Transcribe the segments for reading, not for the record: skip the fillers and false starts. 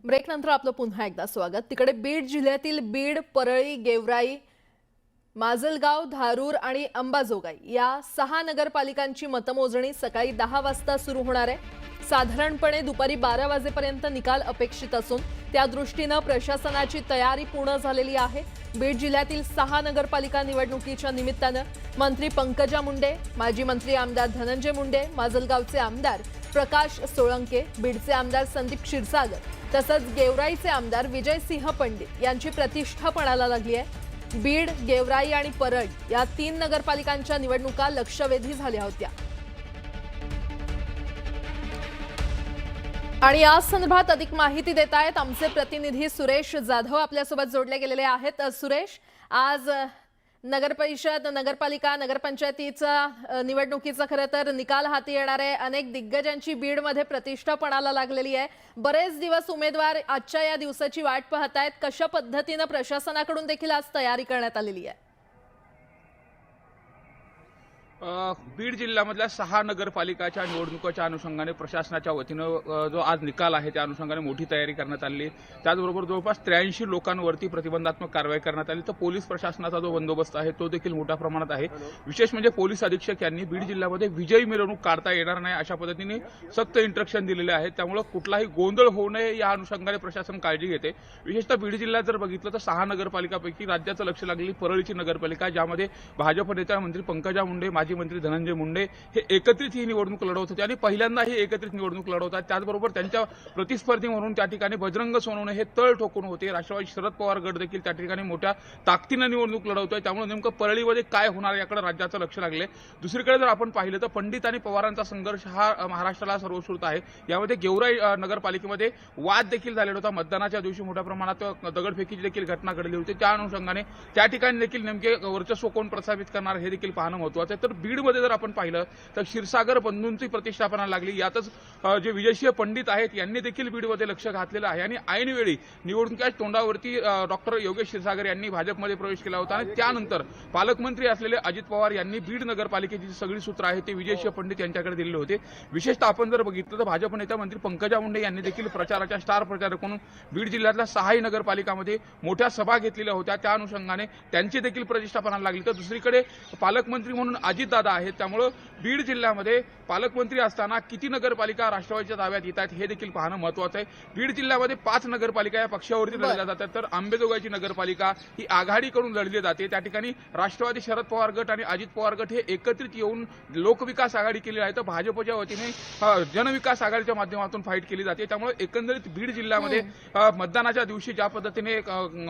ब्रेकनंतर आपलं पुन्हा एकदा स्वागत। तिकडे बीड जिल्ह्यातील बीड, परळी, गेवराई, माजलगाव, धारूर आणि अंबाजोगाई या 6 नगरपालिकांची मतमोजणी सकाळी 10 वाजता सुरू होणार आहे। साधारणपणे दुपारी 12 वाजेपर्यंत निकाल अपेक्षित असून त्या दृष्टीने प्रशासनाची तयारी पूर्ण झालेली आहे। बीड जिल्ह्यातील 6 नगरपालिका निवडणुकीच्या निमित्ताने मंत्री पंकजा मुंडे, माजी मंत्री आमदार धनंजय मुंडे, माजलगावचे आमदार प्रकाश सोळंके, बीडचे आमदार संदीप क्षीरसागर तसंच गेवराईचे आमदार विजयसिंह पंडित यांची प्रतिष्ठा पणाला लागली आहे। बीड, गेवराई आणि परळ या 3 नगरपालिकांच्या निवडणुका लक्षवेधी झाल्या होत्या आणि या संदर्भात अधिक माहिती देत आहेत आमचे प्रतिनिधी सुरेश जाधव आपल्यासोबत जोडले गेलेले आहेत। सुरेश, आज नगरपरिषद, नगरपालिका, नगरपंचायतीचा निवडणुकीचा खरं तर निकाल हाती येणार आहे। अनेक दिग्गजांची बीडमध्ये प्रतिष्ठा पणाला लागलेली आहे। बरेच दिवस उमेदवार आजच्या या दिवसाची वाट पाहतायत। कशा पद्धतीने प्रशासनाकडून देखील आज तयारी करण्यात आलेली आहे? बीड जिल्ह्यामधल्या 6 नगरपालिकाच्या निवडणुकीच्या अनुषंगाने प्रशासनाच्या वतीनं जो आज निकाल आहे त्या अनुषंगाने मोठी तयारी करण्यात आली। त्याचबरोबर जवळपास 83 लोकांवरती प्रतिबंधात्मक कारवाई करण्यात आली। तर पोलीस प्रशासनाचा जो बंदोबस्त आहे तो देखील मोठ्या प्रमाणात आहे। विशेष म्हणजे पोलीस अधीक्षक यांनी बीड जिल्ह्यामध्ये विजयी मिरवणूक काढता येणार नाही अशा पद्धतीने सक्त इंस्ट्रक्शन दिलेले आहेत। त्यामुळे कुठलाही गोंधळ होऊ नये या अनुषंगाने प्रशासन काळजी घेते। विशेषतः बीड जिल्ह्यात जर बघितलं तर 6 नगरपालिकापैकी राज्याचं लक्ष लागलेली परळीची नगरपालिका, ज्यामध्ये भाजप नेत्या मंत्री पंकजा मुंडे, माजी मंत्री धनंजय मुंडे हे एकत्रित ही निवडणूक लढवत होते आणि पहिल्यांदा ही एकत्रित निवडणूक लढवतात। त्याचबरोबर त्यांच्या प्रतिस्पर्धी म्हणून त्या ठिकाणी बजरंग सोनवणे हे तळ ठोकून होते। राष्ट्रवादी शरद पवार गट देखील त्या ठिकाणी मोठ्या ताकदीने निवडणूक लढवतोय। त्यामुळे नेमकं परळीमध्ये काय होणार याकडे राज्याचं लक्ष लागले। दुसरीकडे जर आपण पाहिलं तर पंडित आणि पवारांचा संघर्ष हा महाराष्ट्राला सर्वश्रुत आहे। यामध्ये गेवराई नगरपालिकेमध्ये वाद देखील झालेला होता। मतदानाच्या दिवशी मोठ्या प्रमाणात दगडफेकीची देखील घटना घडली होती। त्या अनुषंगाने त्या ठिकाणी देखील नेमके वर्चस्व कोण प्रस्थापित करणार हे देखील पाहणं महत्त्वाचं आहे। तर बीडमध्ये जर आपण पाहिलं तर क्षीरसागर बंधूंची प्रतिष्ठापना लागली। यातच जे विजयसिंह पंडित आहेत यांनी देखील बीडमध्ये लक्ष घातलेलं आहे आणि ऐनवेळी निवडणुकीच्या तोंडावरती डॉक्टर योगेश क्षीरसागर यांनी भाजपमध्ये प्रवेश केला होता आणि त्यानंतर पालकमंत्री असलेले अजित पवार यांनी बीड नगरपालिकेची सगळी सूत्र आहेत ते विजयसिंह पंडित यांच्याकडे दिलेले होते। विशेषतः आपण जर बघितलं तर भाजप नेत्या मंत्री पंकजा मुंडे यांनी देखील प्रचाराच्या स्टार प्रचारक म्हणून बीड जिल्ह्यातल्या 6 नगरपालिकामध्ये मोठ्या सभा घेतलेल्या होत्या। त्या अनुषंगाने त्यांची देखील प्रतिष्ठापना लागली। तर दुसरीकडे पालकमंत्री म्हणून अजितदादा आहेत। त्यामुळे बीड जिल्ह्यामध्ये पालकमंत्री असताना किती नगरपालिका राष्ट्रवादीच्या ताब्यात येत आहेत हे देखील पाहणं महत्त्वाचं आहे। बीड जिल्ह्यामध्ये 5 नगरपालिका या पक्षावरती लढल्या जातात। तर अंबाजोगाईची नगरपालिका ही आघाडीकडून लढली जाते। त्या ठिकाणी राष्ट्रवादी शरद पवार गट आणि अजित पवार गट हे एकत्रित येऊन लोकविकास आघाडी केली आहे। तर भाजपच्या वतीने जनविकास आघाडीच्या माध्यमातून फाईट केली जाते। त्यामुळे एकंदरीत बीड जिल्ह्यामध्ये मतदानाच्या दिवशी ज्या पद्धतीने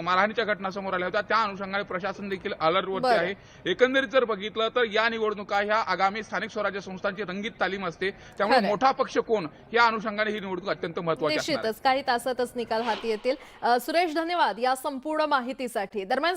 मारहाणीच्या घटना समोर आल्या होत्या त्या अनुषंगाने प्रशासन देखील अलर्टवरती आहे। एकंदरीत जर बघितलं तर या निवडणुका ह्या आगामी स्थानिक स्वराज्य संस्थांची रंगीत तालीम असते। त्यामुळे मोठा पक्ष कोण या अनुषंगाने ही निवडणूक अत्यंत महत्त्वाची आहे। निश्चितच काही तासातच निकाल हाती येतील। सुरेश, धन्यवाद या संपूर्ण माहितीसाठी। दरम्यान